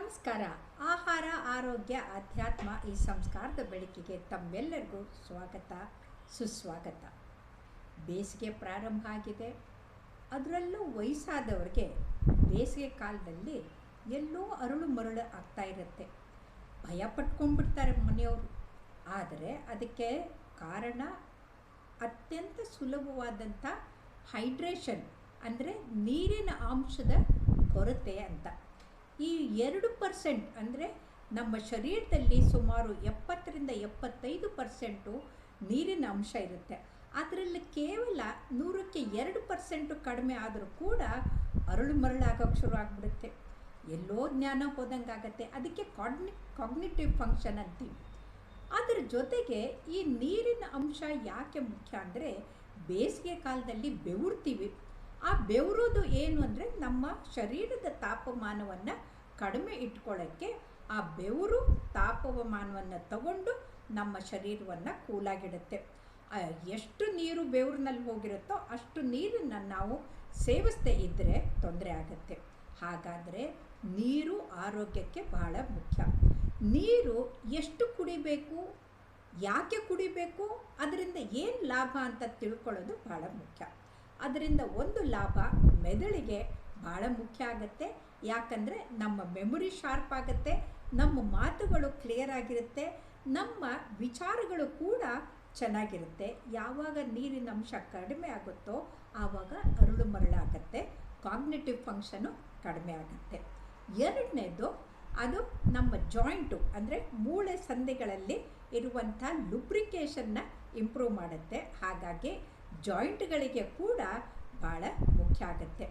ನಮಸ್ಕಾರ. ಆಹಾರ, ಆರೋಗ್ಯ, ಅಧ್ಯಾತ್ಮ ಈ ಸಂಸ್ಕಾರದ ಬೆಳಕಿಗೆ ತಮ್ಮೆಲ್ಲರಿಗೂ ಸ್ವಾಗತ, ಸುಸ್ವಾಗತ. ಬೇಸಿಗೆ ಪ್ರಾರಂಭ ಆಗಿದೆ. ಅದರಲ್ಲೂ ವಯಸ್ಸಾದವ್ರಿಗೆ ಬೇಸಿಗೆ ಕಾಲದಲ್ಲಿ ಎಲ್ಲೋ ಅರಳು ಮರಳು ಆಗ್ತಾ ಇರುತ್ತೆ. ಭಯ ಪಟ್ಕೊಂಡ್ಬಿಡ್ತಾರೆ ಮನೆಯವರು. ಆದರೆ ಅದಕ್ಕೆ ಕಾರಣ ಅತ್ಯಂತ ಸುಲಭವಾದಂಥ ಹೈಡ್ರೇಷನ್, ಅಂದರೆ ನೀರಿನ ಅಂಶದ ಕೊರತೆ ಅಂತ. ಈ 2% ಅಂದರೆ ನಮ್ಮ ಶರೀರದಲ್ಲಿ ಸುಮಾರು 70-75% ನೀರಿನ ಅಂಶ ಇರುತ್ತೆ. ಅದರಲ್ಲಿ ಕೇವಲ 100ಕ್ಕೆ 2% ಕಡಿಮೆ ಆದರೂ ಕೂಡ ಅರಳು ಮರಳಾಗೋಕ್ಕೆ ಶುರು ಆಗಿಬಿಡುತ್ತೆ. ಎಲ್ಲೋ ಜ್ಞಾನ ಹೋದಂಗಾಗತ್ತೆ. ಅದಕ್ಕೆ ಕಾಗ್ನಿಟಿವ್ ಫಂಕ್ಷನ್ ಅಂತೀವಿ. ಅದರ ಜೊತೆಗೆ ಈ ನೀರಿನ ಅಂಶ ಯಾಕೆ ಮುಖ್ಯ ಅಂದರೆ, ಬೇಸಿಗೆ ಕಾಲದಲ್ಲಿ ಬೆವರ್ತೀವಿ. ಆ ಬೆವರೋದು ಏನು ಅಂದರೆ, ನಮ್ಮ ಶರೀರದ ತಾಪಮಾನವನ್ನು ಕಡಿಮೆ ಇಟ್ಕೊಳ್ಳೋಕ್ಕೆ ಆ ಬೆವರು ತಾಪಮಾನವನ್ನು ತಗೊಂಡು ನಮ್ಮ ಶರೀರವನ್ನು ಕೂಲಾಗಿಡುತ್ತೆ. ಎಷ್ಟು ನೀರು ಬೆವರಿನಲ್ಲಿ ಹೋಗಿರುತ್ತೋ ಅಷ್ಟು ನೀರನ್ನು ನಾವು ಸೇವಿಸದೇ ಇದ್ದರೆ ತೊಂದರೆ ಆಗುತ್ತೆ. ಹಾಗಾದರೆ ನೀರು ಆರೋಗ್ಯಕ್ಕೆ ಬಹಳ ಮುಖ್ಯ. ನೀರು ಎಷ್ಟು ಕುಡಿಬೇಕು, ಯಾಕೆ ಕುಡಿಬೇಕು, ಅದರಿಂದ ಏನು ಲಾಭ ಅಂತ ತಿಳ್ಕೊಳ್ಳೋದು ಬಹಳ ಮುಖ್ಯ. ಅದರಿಂದ ಒಂದು ಲಾಭ ಮೆದುಳಿಗೆ ಭಾಳ ಮುಖ್ಯ ಆಗುತ್ತೆ. ಯಾಕಂದರೆ ನಮ್ಮ ಮೆಮೊರಿ ಶಾರ್ಪ್ ಆಗುತ್ತೆ, ನಮ್ಮ ಮಾತುಗಳು ಕ್ಲಿಯರ್ ಆಗಿರುತ್ತೆ, ನಮ್ಮ ವಿಚಾರಗಳು ಕೂಡ ಚೆನ್ನಾಗಿರುತ್ತೆ. ಯಾವಾಗ ನೀರಿನ ಅಂಶ ಕಡಿಮೆ ಆಗುತ್ತೋ ಆವಾಗ ಅರಳು ಮರಳಾಗತ್ತೆ, ಕಾಗ್ನಿಟಿವ್ ಫಂಕ್ಷನು ಕಡಿಮೆ ಆಗುತ್ತೆ. ಎರಡನೇದು, ಅದು ನಮ್ಮ ಜಾಯಿಂಟು ಅಂದರೆ ಮೂಳೆ ಸಂಧಿಗಳಲ್ಲಿ ಇರುವಂಥ ಲುಬ್ರಿಕೇಷನ್ನ ಇಂಪ್ರೂವ್ ಮಾಡುತ್ತೆ. ಹಾಗಾಗಿ ಜಾಯಿಂಟ್ಗಳಿಗೆ ಕೂಡ ಭಾಳ ಮುಖ್ಯ ಆಗುತ್ತೆ.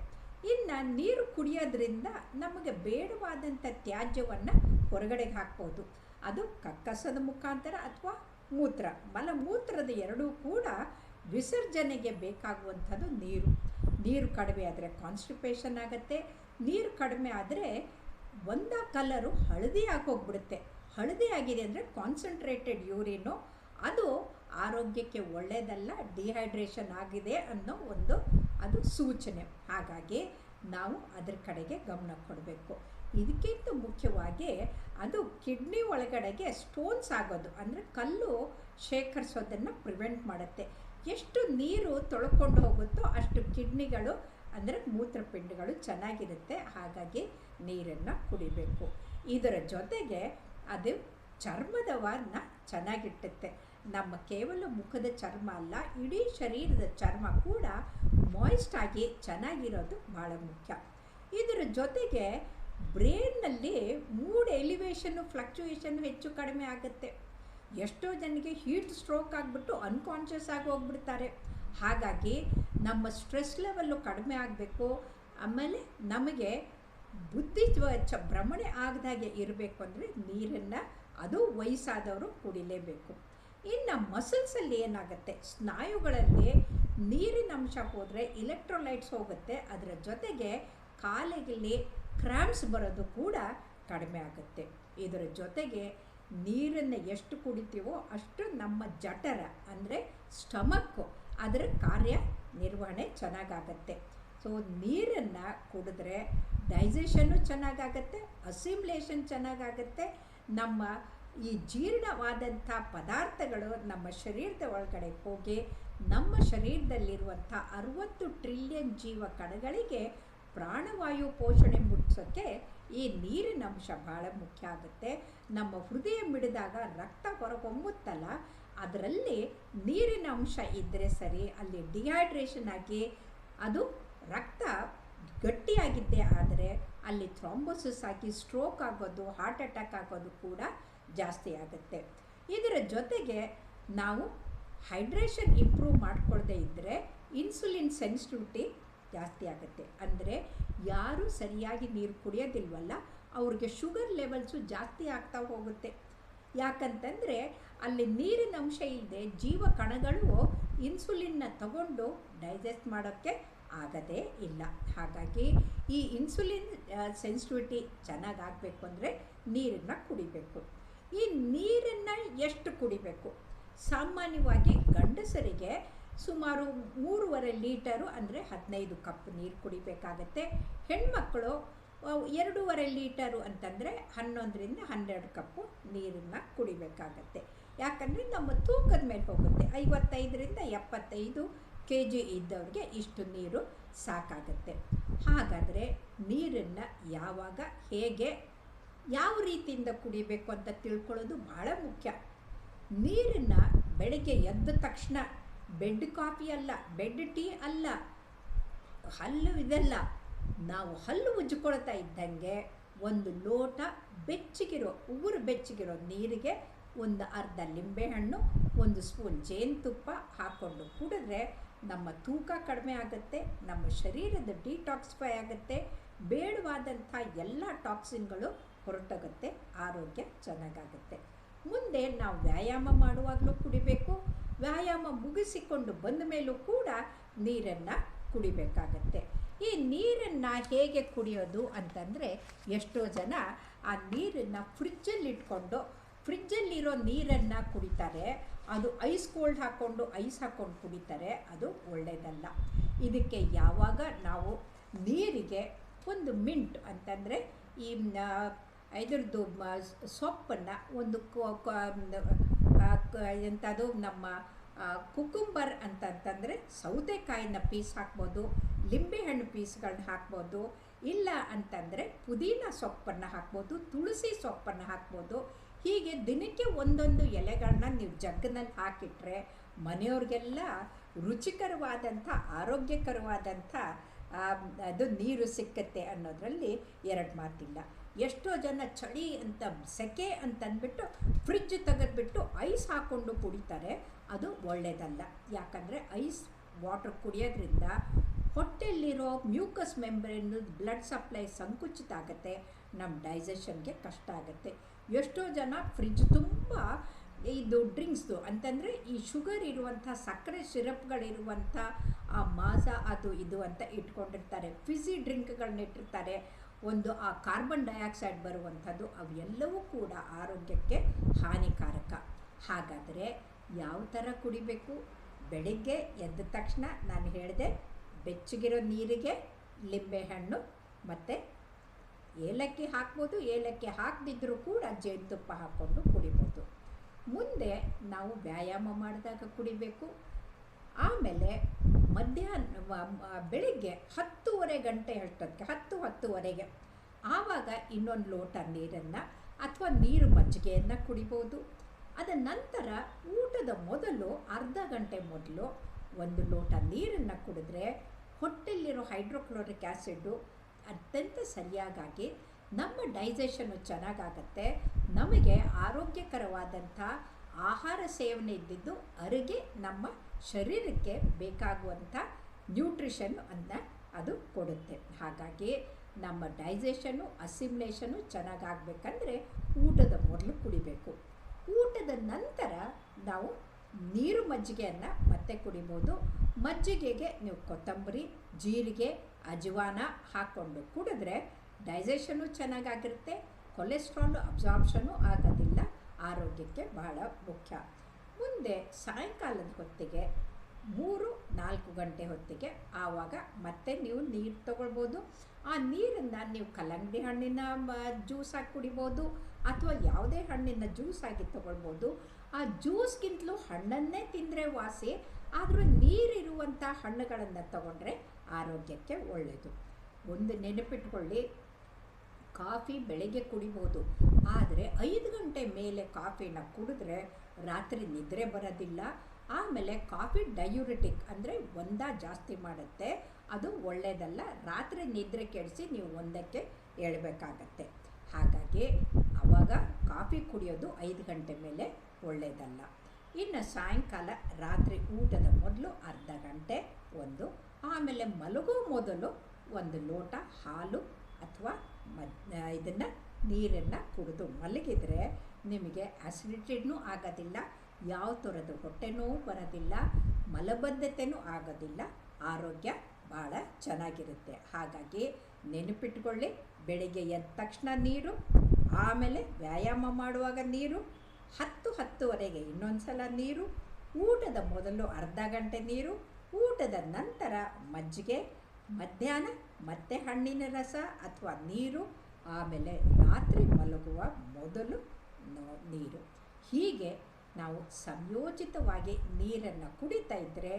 ಇನ್ನು ನೀರು ಕುಡಿಯೋದ್ರಿಂದ ನಮಗೆ ಬೇಡವಾದಂಥ ತ್ಯಾಜ್ಯವನ್ನು ಹೊರಗಡೆಗೆ ಹಾಕ್ಬೋದು. ಅದು ಕಕ್ಕಸದ ಮುಖಾಂತರ ಅಥವಾ ಮಲಮೂತ್ರದ ಎರಡೂ ಕೂಡ ವಿಸರ್ಜನೆಗೆ ಬೇಕಾಗುವಂಥದ್ದು ನೀರು ಕಡಿಮೆ ಆದರೆ ಕಾನ್ಸ್ಟಿಪೇಷನ್ ಆಗುತ್ತೆ. ನೀರು ಕಡಿಮೆ ಆದರೆ ಒಂದು ಕಲರು ಹಳದಿ ಆಗೋಗ್ಬಿಡುತ್ತೆ. ಹಳದಿ ಆಗಿದೆ ಅಂದರೆ ಕಾನ್ಸಂಟ್ರೇಟೆಡ್ ಯೂರಿನು, ಅದು ಆರೋಗ್ಯಕ್ಕೆ ಒಳ್ಳೆಯದಲ್ಲ, ಡಿಹೈಡ್ರೇಷನ್ ಆಗಿದೆ ಅನ್ನೋ ಅದು ಸೂಚನೆ. ಹಾಗಾಗಿ ನಾವು ಅದರ ಕಡೆಗೆ ಗಮನ ಕೊಡಬೇಕು. ಇದಕ್ಕಿಂತ ಮುಖ್ಯವಾಗಿ ಅದು ಕಿಡ್ನಿ ಒಳಗಡೆಗೆ ಸ್ಟೋನ್ಸ್ ಆಗೋದು, ಅಂದರೆ ಕಲ್ಲು ಶೇಖರಿಸೋದನ್ನು ಪ್ರಿವೆಂಟ್ ಮಾಡುತ್ತೆ. ಎಷ್ಟು ನೀರು ತೊಳ್ಕೊಂಡು ಹೋಗುತ್ತೋ ಅಷ್ಟು ಕಿಡ್ನಿಗಳು ಅಂದರೆ ಮೂತ್ರಪಿಂಡಗಳು ಚೆನ್ನಾಗಿರುತ್ತೆ. ಹಾಗಾಗಿ ನೀರನ್ನು ಕುಡಿಬೇಕು. ಇದರ ಜೊತೆಗೆ ಅದು ಚರ್ಮದವನ್ನು ಚೆನ್ನಾಗಿಟ್ಟುತ್ತೆ. ನಮ್ಮ ಕೇವಲ ಮುಖದ ಚರ್ಮ ಅಲ್ಲ, ಇಡೀ ಶರೀರದ ಚರ್ಮ ಕೂಡ ಮಾಯ್ಸ್ಟ್ ಆಗಿ ಚೆನ್ನಾಗಿರೋದು ಭಾಳ ಮುಖ್ಯ. ಇದರ ಜೊತೆಗೆ ಬ್ರೇನ್ನಲ್ಲಿ ಮೂಡ್ ಎಲಿವೇಷನ್ನು, ಫ್ಲಕ್ಚುಯೇಷನ್ನು ಹೆಚ್ಚು ಕಡಿಮೆ ಆಗುತ್ತೆ. ಎಷ್ಟೋ ಜನಕ್ಕೆ ಹೀಟ್ ಸ್ಟ್ರೋಕ್ ಆಗಿಬಿಟ್ಟು ಅನ್ಕಾನ್ಷಿಯಸ್ ಆಗಿ ಹೋಗ್ಬಿಡ್ತಾರೆ. ಹಾಗಾಗಿ ನಮ್ಮ ಸ್ಟ್ರೆಸ್ ಲೆವೆಲ್ಲು ಕಡಿಮೆ ಆಗಬೇಕು. ಆಮೇಲೆ ನಮಗೆ ಬುದ್ಧಿ ಭ್ರಮಣೆ ಆಗದಾಗೆ ಇರಬೇಕು ಅಂದರೆ ನೀರನ್ನು ಅದು ವಯಸ್ಸಾದವರು ಕುಡಿಲೇಬೇಕು. ಇನ್ನು ಮಸಲ್ಸಲ್ಲಿ ಏನಾಗುತ್ತೆ, ಸ್ನಾಯುಗಳಲ್ಲಿ ನೀರಿನ ಅಂಶ ಹೋದರೆ ಎಲೆಕ್ಟ್ರೋಲೈಟ್ಸ್ ಹೋಗುತ್ತೆ. ಅದರ ಜೊತೆಗೆ ಕಾಲಿಗೆ ಕ್ರ್ಯಾಂಪ್ಸ್ ಬರೋದು ಕೂಡ ಕಡಿಮೆ ಆಗುತ್ತೆ. ಇದರ ಜೊತೆಗೆ ನೀರನ್ನು ಎಷ್ಟು ಕುಡಿತೀವೋ ಅಷ್ಟು ನಮ್ಮ ಜಠರ ಅಂದರೆ ಸ್ಟಮಕ್ಕು ಅದರ ಕಾರ್ಯನಿರ್ವಹಣೆ ಚೆನ್ನಾಗಾಗತ್ತೆ. ಸೊ ನೀರನ್ನು ಕುಡಿದ್ರೆ ಡೈಜೆಷನ್ನು ಚೆನ್ನಾಗಾಗತ್ತೆ, ಅಸಿಮ್ಯುಲೇಷನ್ ಚೆನ್ನಾಗಾಗತ್ತೆ. ನಮ್ಮ ಈ ಜೀರ್ಣವಾದಂಥ ಪದಾರ್ಥಗಳು ನಮ್ಮ ಶರೀರದ ಒಳಗಡೆ ಹೋಗಿ ನಮ್ಮ ಶರೀರದಲ್ಲಿರುವಂಥ 60 ಟ್ರಿಲಿಯನ್ ಜೀವ ಕಣಗಳಿಗೆ ಪ್ರಾಣವಾಯು ಪೋಷಣೆ ಮುಟ್ಟಿಸೋಕ್ಕೆ ಈ ನೀರಿನ ಅಂಶ ಭಾಳ ಮುಖ್ಯ ಆಗುತ್ತೆ. ನಮ್ಮ ಹೃದಯ ಮಿಡಿದಾಗ ರಕ್ತ ಹೊರಹೊಮ್ಮುತ್ತಲ್ಲ, ಅದರಲ್ಲಿ ನೀರಿನ ಅಂಶ ಇದ್ದರೆ ಸರಿ, ಅಲ್ಲಿ ಡಿಹೈಡ್ರೇಷನ್ ಆಗಿ ಅದು ರಕ್ತ ಗಟ್ಟಿಯಾಗಿದ್ದೇ ಆದರೆ ಅಲ್ಲಿ ಥ್ರಾಂಬೋಸಿಸ್ ಆಗಿ ಸ್ಟ್ರೋಕ್ ಆಗೋದು, ಹಾರ್ಟ್ ಅಟ್ಯಾಕ್ ಆಗೋದು ಕೂಡ ಜಾಸ್ತಿ ಆಗುತ್ತೆ. ಇದರ ಜೊತೆಗೆ ನಾವು ಹೈಡ್ರೇಷನ್ ಇಂಪ್ರೂವ್ ಮಾಡ್ಕೊಳ್ಳದೇ ಇದ್ದರೆ ಇನ್ಸುಲಿನ್ ಸೆನ್ಸಿಟಿವಿಟಿ ಜಾಸ್ತಿ ಆಗುತ್ತೆ. ಅಂದರೆ ಯಾರು ಸರಿಯಾಗಿ ನೀರು ಕುಡಿಯೋದಿಲ್ವಲ್ಲ ಅವ್ರಿಗೆ ಶುಗರ್ ಲೆವೆಲ್ಸು ಜಾಸ್ತಿ ಆಗ್ತಾ ಹೋಗುತ್ತೆ. ಯಾಕಂತಂದರೆ ಅಲ್ಲಿ ನೀರಿನ ಅಂಶ ಇಲ್ಲದೆ ಜೀವ ಕಣಗಳು ಇನ್ಸುಲಿನ್ನ ತಗೊಂಡು ಡೈಜೆಸ್ಟ್ ಮಾಡೋಕ್ಕೆ ಆಗದೇ ಇಲ್ಲ. ಹಾಗಾಗಿ ಈ ಇನ್ಸುಲಿನ್ ಸೆನ್ಸಿಟಿವಿಟಿ ಚೆನ್ನಾಗಾಗಬೇಕು ಅಂದರೆ ನೀರನ್ನು ಕುಡಿಬೇಕು. ಈ ನೀರನ್ನು ಎಷ್ಟು ಕುಡಿಬೇಕು? ಸಾಮಾನ್ಯವಾಗಿ ಗಂಡಸರಿಗೆ ಸುಮಾರು 3.5 ಲೀಟರು ಅಂದರೆ 15 ಕಪ್ ನೀರು ಕುಡಿಬೇಕಾಗತ್ತೆ. ಹೆಣ್ಮಕ್ಕಳು 2.5 ಲೀಟರು ಅಂತಂದರೆ 11ರಿಂದ 12 ಕಪ್ಪು ನೀರನ್ನು ಕುಡಿಬೇಕಾಗತ್ತೆ. ಯಾಕಂದರೆ ನಮ್ಮ ತೂಕದ ಮೇಲೆ ಹೋಗುತ್ತೆ. 55ರಿಂದ 75 kg ಇದ್ದವ್ರಿಗೆ ಇಷ್ಟು ನೀರು ಸಾಕಾಗತ್ತೆ. ಹಾಗಾದರೆ ನೀರನ್ನು ಯಾವಾಗ, ಹೇಗೆ, ಯಾವ ರೀತಿಯಿಂದ ಕುಡಿಬೇಕು ಅಂತ ತಿಳ್ಕೊಳ್ಳೋದು ಬಹಳ ಮುಖ್ಯ. ನೀರನ್ನು ಬೆಳಗ್ಗೆ ಎದ್ದ ತಕ್ಷಣ ಬೆಡ್ ಕಾಫಿ ಅಲ್ಲ, ಬೆಡ್ ಟೀ ಅಲ್ಲ, ಹಲ್ಲು ಇದೆಲ್ಲ, ನಾವು ಹಲ್ಲು ಉಜ್ಜಿಕೊಳ್ತಾ ಇದ್ದಂಗೆ ಒಂದು ಲೋಟ ಉಗುರು ಬೆಚ್ಚಗಿರೋ ನೀರಿಗೆ ಒಂದು ಅರ್ಧ ಲಿಂಬೆಹಣ್ಣು, 1 ಸ್ಪೂನ್ ಜೇನುತುಪ್ಪ ಹಾಕ್ಕೊಂಡು ಕುಡಿದ್ರೆ ನಮ್ಮ ತೂಕ ಕಡಿಮೆ ಆಗುತ್ತೆ, ನಮ್ಮ ಶರೀರದ ಡಿಟಾಕ್ಸಿಫೈ ಆಗುತ್ತೆ, ಬೇಡವಾದಂಥ ಎಲ್ಲ ಟಾಕ್ಸಿನ್ಗಳು ಹೊರಟೋಗುತ್ತೆ, ಆರೋಗ್ಯ ಚೆನ್ನಾಗಾಗುತ್ತೆ. ಮುಂದೆ ನಾವು ವ್ಯಾಯಾಮ ಮಾಡುವಾಗಲೂ ಕುಡಿಬೇಕು, ವ್ಯಾಯಾಮ ಮುಗಿಸಿಕೊಂಡು ಬಂದ ಮೇಲೂ ಕೂಡ ನೀರನ್ನು ಕುಡಿಬೇಕಾಗತ್ತೆ. ಈ ನೀರನ್ನು ಹೇಗೆ ಕುಡಿಯೋದು ಅಂತಂದರೆ, ಎಷ್ಟೋ ಜನ ಆ ನೀರನ್ನು ಫ್ರಿಜ್ಜಲ್ಲಿಟ್ಕೊಂಡು ಫ್ರಿಜ್ಜಲ್ಲಿರೋ ನೀರನ್ನು ಕುಡಿತಾರೆ. ಅದು ಐಸ್ ಹಾಕ್ಕೊಂಡು ಕುಡಿತಾರೆ. ಅದು ಒಳ್ಳೆಯದಲ್ಲ. ಇದಕ್ಕೆ ಯಾವಾಗ ನಾವು ನೀರಿಗೆ ಒಂದು ಮಿಂಟ್ ಅಂತಂದರೆ ಈ ಇದ್ರದ್ದು ಸೊಪ್ಪನ್ನು ಒಂದು ಎಂಥದ್ದು ನಮ್ಮ ಕುಕುಂಬರ್ ಅಂತಂತಂದರೆ ಸೌತೆಕಾಯಿನ ಪೀಸ್ ಹಾಕ್ಬೋದು, ಲಿಂಬೆಹಣ್ಣು ಪೀಸ್ಗಳನ್ನ ಹಾಕ್ಬೋದು, ಇಲ್ಲ ಅಂತಂದರೆ ಪುದೀನ ಸೊಪ್ಪನ್ನು ಹಾಕ್ಬೋದು, ತುಳಸಿ ಸೊಪ್ಪನ್ನು ಹಾಕ್ಬೋದು. ಹೀಗೆ ದಿನಕ್ಕೆ ಒಂದೊಂದು ಎಲೆಗಳನ್ನ ನೀವು ಜಗ್ಗಿನಲ್ಲಿ ಹಾಕಿಟ್ರೆ ಮನೆಯವ್ರಿಗೆಲ್ಲ ರುಚಿಕರವಾದಂಥ ಆರೋಗ್ಯಕರವಾದಂಥ ಅದು ನೀರು ಸಿಕ್ಕತ್ತೆ ಅನ್ನೋದರಲ್ಲಿ 2 ಮಾತಿಲ್ಲ. ಎಷ್ಟೋ ಜನ ಚಳಿ ಅಂತ ಸೆಕೆ ಅಂತಂದ್ಬಿಟ್ಟು ಫ್ರಿಜ್ ತೆಗೆದ್ಬಿಟ್ಟು ಐಸ್ ಹಾಕ್ಕೊಂಡು ಕುಡಿತಾರೆ. ಅದು ಒಳ್ಳೆಯದಲ್ಲ. ಯಾಕಂದರೆ ಐಸ್ ವಾಟರ್ ಕುಡಿಯೋದ್ರಿಂದ ಹೊಟ್ಟೆಯಲ್ಲಿರೋ ಮ್ಯೂಕಸ್ ಮೆಂಬ್ರೇನ್ ಬ್ಲಡ್ ಸಪ್ಲೈ ಸಂಕುಚಿತ ಆಗುತ್ತೆ, ನಮ್ಮ ಡೈಜೆಷನ್ಗೆ ಕಷ್ಟ ಆಗುತ್ತೆ. ಎಷ್ಟೋ ಜನ ಫ್ರಿಜ್ ತುಂಬ ಇದು ಡ್ರಿಂಕ್ಸ್ದು ಅಂತಂದರೆ ಈ ಶುಗರ್ ಇರುವಂಥ ಸಕ್ಕರೆ ಸಿರಪ್ಗಳಿರುವಂಥ ಆ ಮಾಜಾ ಅದು ಇದು ಅಂತ ಇಟ್ಕೊಂಡಿರ್ತಾರೆ, ಫಿಝಿ ಡ್ರಿಂಕ್ಗಳನ್ನ ಇಟ್ಟಿರ್ತಾರೆ. ಒಂದು ಆ ಕಾರ್ಬನ್ ಡೈಆಕ್ಸೈಡ್ ಬರುವಂಥದ್ದು, ಅವೆಲ್ಲವೂ ಕೂಡ ಆರೋಗ್ಯಕ್ಕೆ ಹಾನಿಕಾರಕ. ಹಾಗಾದರೆ ಯಾವ ಥರ ಕುಡಿಬೇಕು? ಬೆಳಿಗ್ಗೆ ಎದ್ದ ತಕ್ಷಣ ನಾನು ಹೇಳಿದೆ, ಬೆಚ್ಚಗಿರೋ ನೀರಿಗೆ ಲಿಂಬೆಹಣ್ಣು ಮತ್ತು ಏಲಕ್ಕಿ ಹಾಕ್ಬೋದು, ಏಲಕ್ಕಿ ಹಾಕದಿದ್ದರೂ ಕೂಡ ಜೇನುತುಪ್ಪ ಹಾಕ್ಕೊಂಡು ಕುಡಿಬೋದು. ಮುಂದೆ ನಾವು ವ್ಯಾಯಾಮ ಮಾಡಿದಾಗ ಕುಡಿಬೇಕು. ಆಮೇಲೆ ಬೆಳಿಗ್ಗೆ 10:30 ಗಂಟೆ ಅಷ್ಟೊತ್ತಿಗೆ 10:10ವರೆಗೆ ಆವಾಗ ಇನ್ನೊಂದು ಲೋಟ ನೀರನ್ನು ಅಥವಾ ನೀರು ಮಜ್ಜಿಗೆಯನ್ನು ಕುಡಿಬೋದು. ಅದ ನಂತರ ಊಟದ ಮೊದಲು ಅರ್ಧ ಗಂಟೆ ಮೊದಲು 1 ಲೋಟ ನೀರನ್ನು ಕುಡಿದ್ರೆ ಹೊಟ್ಟೆಯಲ್ಲಿರೋ ಹೈಡ್ರೋಕ್ಲೋರಿಕ್ ಆ್ಯಸಿಡ್ಡು ಅತ್ಯಂತ ಸರಿಯಾಗಿ ನಮ್ಮ ಡೈಜೆಷನ್ನು ಚೆನ್ನಾಗಾಗತ್ತೆ. ನಮಗೆ ಆರೋಗ್ಯಕರವಾದಂಥ ಆಹಾರ ಸೇವನೆ ಇದ್ದಿದ್ದು ಅರಿಗೆ ನಮ್ಮ ಶರೀರಕ್ಕೆ ಬೇಕಾಗುವಂಥ ನ್ಯೂಟ್ರಿಷನ್ ಅನ್ನು ಅದು ಕೊಡುತ್ತೆ. ಹಾಗಾಗಿ ನಮ್ಮ ಡೈಜೆಷನ್ನು ಅಸಿಮ್ಯುಲೇಷನ್ನು ಚೆನ್ನಾಗಾಗಬೇಕಂದ್ರೆ ಊಟದ ಮೊದಲು ಕುಡಿಬೇಕು. ಊಟದ ನಂತರ ನಾವು ನೀರು ಮಜ್ಜಿಗೆಯನ್ನು ಮತ್ತೆ ಕುಡಿಬೋದು. ಮಜ್ಜಿಗೆಗೆ ನೀವು ಕೊತ್ತಂಬರಿ, ಜೀರಿಗೆ, ಅಜವಾನ ಹಾಕ್ಕೊಂಡು ಕುಡಿದ್ರೆ ಡೈಜೆಷನ್ನು ಚೆನ್ನಾಗಾಗಿರುತ್ತೆ, ಕೊಲೆಸ್ಟ್ರಾಲ್ ಅಬ್ಸಾರ್ಪ್ಷನ್ನು ಆಗೋದಿಲ್ಲ, ಆರೋಗ್ಯಕ್ಕೆ ಬಹಳ ಮುಖ್ಯ. ಮುಂದೆ ಸಾಯಂಕಾಲದ ಹೊತ್ತಿಗೆ 3-4 ಗಂಟೆ ಹೊತ್ತಿಗೆ ಆವಾಗ ಮತ್ತೆ ನೀವು ನೀರು ತೊಗೊಳ್ಬೋದು. ಆ ನೀರನ್ನು ನೀವು ಕಲ್ಲಂಗಡಿ ಹಣ್ಣಿನ ಜ್ಯೂಸಾಗಿ ಕುಡಿಬೋದು ಅಥವಾ ಯಾವುದೇ ಹಣ್ಣಿನ ಜ್ಯೂಸಾಗಿ ತೊಗೊಳ್ಬೋದು. ಆ ಜ್ಯೂಸ್ಗಿಂತಲೂ ಹಣ್ಣನ್ನೇ ತಿಂದರೆ ವಾಸಿ, ಆದರೂ ನೀರಿರುವಂಥ ಹಣ್ಣುಗಳನ್ನು ತಗೊಂಡ್ರೆ ಆರೋಗ್ಯಕ್ಕೆ ಒಳ್ಳೆಯದು. ಒಂದು ನೆನಪಿಟ್ಕೊಳ್ಳಿ, ಕಾಫಿ ಬೆಳಗ್ಗೆ ಕುಡಿಬೋದು, ಆದರೆ 5 ಗಂಟೆ ಮೇಲೆ ಕಾಫಿನ ಕುಡಿದ್ರೆ ರಾತ್ರಿ ನಿದ್ರೆ ಬರೋದಿಲ್ಲ. ಆಮೇಲೆ ಕಾಫಿ ಡಯೂರಿಟಿಕ್ ಅಂದರೆ ಜಾಸ್ತಿ ಮಾಡುತ್ತೆ, ಅದು ಒಳ್ಳೆಯದಲ್ಲ. ರಾತ್ರಿ ನಿದ್ರೆ ಕೆಡಿಸಿ ನೀವು 1ಕ್ಕೆ ಏಳಬೇಕಾಗತ್ತೆ. ಹಾಗಾಗಿ ಆವಾಗ ಕಾಫಿ ಕುಡಿಯೋದು 5 ಗಂಟೆ ಮೇಲೆ ಒಳ್ಳೆಯದಲ್ಲ. ಇನ್ನು ಸಾಯಂಕಾಲ ರಾತ್ರಿ ಊಟದ ಮೊದಲು ಅರ್ಧ ಗಂಟೆ ಆಮೇಲೆ ಮಲಗೋ ಮೊದಲು 1 ಲೋಟ ಹಾಲು ಅಥವಾ ಇದನ್ನು ನೀರನ್ನು ಕುಡಿದು ಮಲಗಿದರೆ ನಿಮಗೆ ಆಸಿಡಿಟಿನೂ ಆಗೋದಿಲ್ಲ, ಯಾವ ಥರದ ಹೊಟ್ಟೆ ನೋವು ಬರೋದಿಲ್ಲ, ಮಲಬದ್ಧತೆಯೂ ಆಗೋದಿಲ್ಲ, ಆರೋಗ್ಯ ಭಾಳ ಚೆನ್ನಾಗಿರುತ್ತೆ. ಹಾಗಾಗಿ ನೆನಪಿಟ್ಕೊಳ್ಳಿ, ಬೆಳಿಗ್ಗೆ ಎದ್ದ ತಕ್ಷಣ ನೀರು, ಆಮೇಲೆ ವ್ಯಾಯಾಮ ಮಾಡುವಾಗ ನೀರು, 10-10ವರೆಗೆ ಇನ್ನೊಂದು ಸಲ ನೀರು, ಊಟದ ಮೊದಲು ಅರ್ಧ ಗಂಟೆ ನೀರು, ಊಟದ ನಂತರ ಮಜ್ಜಿಗೆ, ಮಧ್ಯಾಹ್ನ ಮತ್ತೆ ಹಣ್ಣಿನ ರಸ ಅಥವಾ ನೀರು, ಆಮೇಲೆ ರಾತ್ರಿ ಮಲಗುವ ಮೊದಲು ನೀರು. ಹೀಗೆ ನಾವು ಸಂಯೋಜಿತವಾಗಿ ನೀರನ್ನು ಕುಡಿತಾ ಇದ್ದರೆ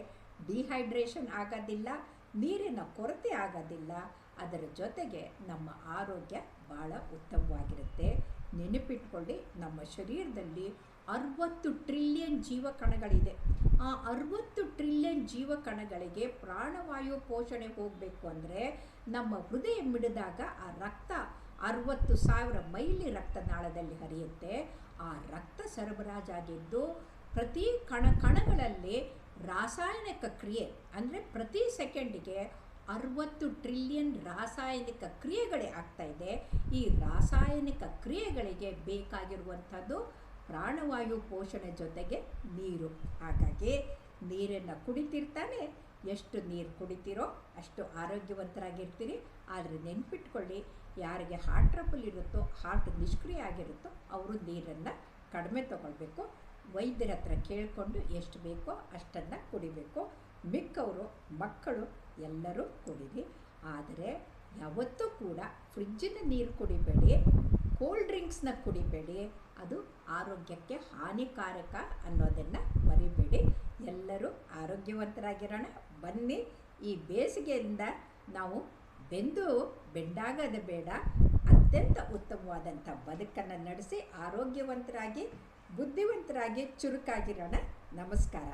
ಡಿಹೈಡ್ರೇಷನ್ ಆಗೋದಿಲ್ಲ, ನೀರಿನ ಕೊರತೆ ಆಗೋದಿಲ್ಲ. ಅದರ ಜೊತೆಗೆ ನಮ್ಮ ಆರೋಗ್ಯ ಭಾಳ ಉತ್ತಮವಾಗಿರುತ್ತೆ. ನೆನಪಿಟ್ಕೊಳ್ಳಿ, ನಮ್ಮ ಶರೀರದಲ್ಲಿ 60 ಟ್ರಿಲಿಯನ್ ಜೀವಕಣಗಳಿದೆ. ಆ 60 ಟ್ರಿಲಿಯನ್ ಜೀವಕಣಗಳಿಗೆ ಪ್ರಾಣವಾಯು ಪೋಷಣೆ ಹೋಗಬೇಕು ಅಂದರೆ ನಮ್ಮ ಹೃದಯ ಮಿಡಿದಾಗ ಆ ರಕ್ತ 60,000 ಮೈಲಿ ರಕ್ತನಾಳದಲ್ಲಿ ಹರಿಯುತ್ತೆ. ಆ ರಕ್ತ ಸರಬರಾಜಾಗಿದ್ದು ಪ್ರತಿ ಕಣಗಳಲ್ಲಿ ರಾಸಾಯನಿಕ ಕ್ರಿಯೆ ಅಂದರೆ ಪ್ರತಿ ಸೆಕೆಂಡಿಗೆ 60 ಟ್ರಿಲಿಯನ್ ರಾಸಾಯನಿಕ ಕ್ರಿಯೆಗಳೇ ಆಗ್ತಾಯಿದೆ. ಈ ರಾಸಾಯನಿಕ ಕ್ರಿಯೆಗಳಿಗೆ ಬೇಕಾಗಿರುವಂಥದ್ದು ಪ್ರಾಣವಾಯು ಪೋಷಣೆ ಜೊತೆಗೆ ನೀರು. ಹಾಗಾಗಿ ನೀರನ್ನು ಕುಡಿತಿರ್ತಾನೆ, ಎಷ್ಟು ನೀರು ಕುಡಿತೀರೋ ಅಷ್ಟು ಆರೋಗ್ಯವಂತರಾಗಿರ್ತೀರಿ. ಆದರೆ ನೆನ್ಪಿಟ್ಕೊಳ್ಳಿ, ಯಾರಿಗೆ ಹಾರ್ಟ್ ಟ್ರಬಲ್ ಇರುತ್ತೋ, ಹಾರ್ಟ್ ನಿಷ್ಕ್ರಿಯ ಆಗಿರುತ್ತೋ ಅವರು ನೀರನ್ನು ಕಡಿಮೆ ತಗೊಳ್ಬೇಕು. ವೈದ್ಯರ ಹತ್ರ ಕೇಳಿಕೊಂಡು ಎಷ್ಟು ಬೇಕೋ ಅಷ್ಟನ್ನು ಕುಡಿಬೇಕು. ಮಿಕ್ಕವರು ಮಕ್ಕಳು ಎಲ್ಲರೂ ಕುಡೀರಿ. ಆದರೆ ಯಾವತ್ತೂ ಕೂಡ ಫ್ರಿಜ್ಜಿನ ನೀರು ಕುಡಿಬೇಡಿ, ಕೋಲ್ಡ್ ಡ್ರಿಂಕ್ಸ್ನ ಕುಡಿಬೇಡಿ. ಅದು ಆರೋಗ್ಯಕ್ಕೆ ಹಾನಿಕಾರಕ ಅನ್ನೋದನ್ನು ಮರಿಬೇಡಿ. ಎಲ್ಲರೂ ಆರೋಗ್ಯವಂತರಾಗಿರೋಣ. ಬನ್ನಿ, ಈ ಬೇಸಿಗೆಯಿಂದ ನಾವು ಬೆಂಡಾಗದ ಬೇಡ, ಅತ್ಯಂತ ಉತ್ತಮವಾದಂಥ ಬದುಕನ್ನು ನಡೆಸಿ ಆರೋಗ್ಯವಂತರಾಗಿ, ಬುದ್ಧಿವಂತರಾಗಿ, ಚುರುಕಾಗಿರೋಣ. ನಮಸ್ಕಾರ.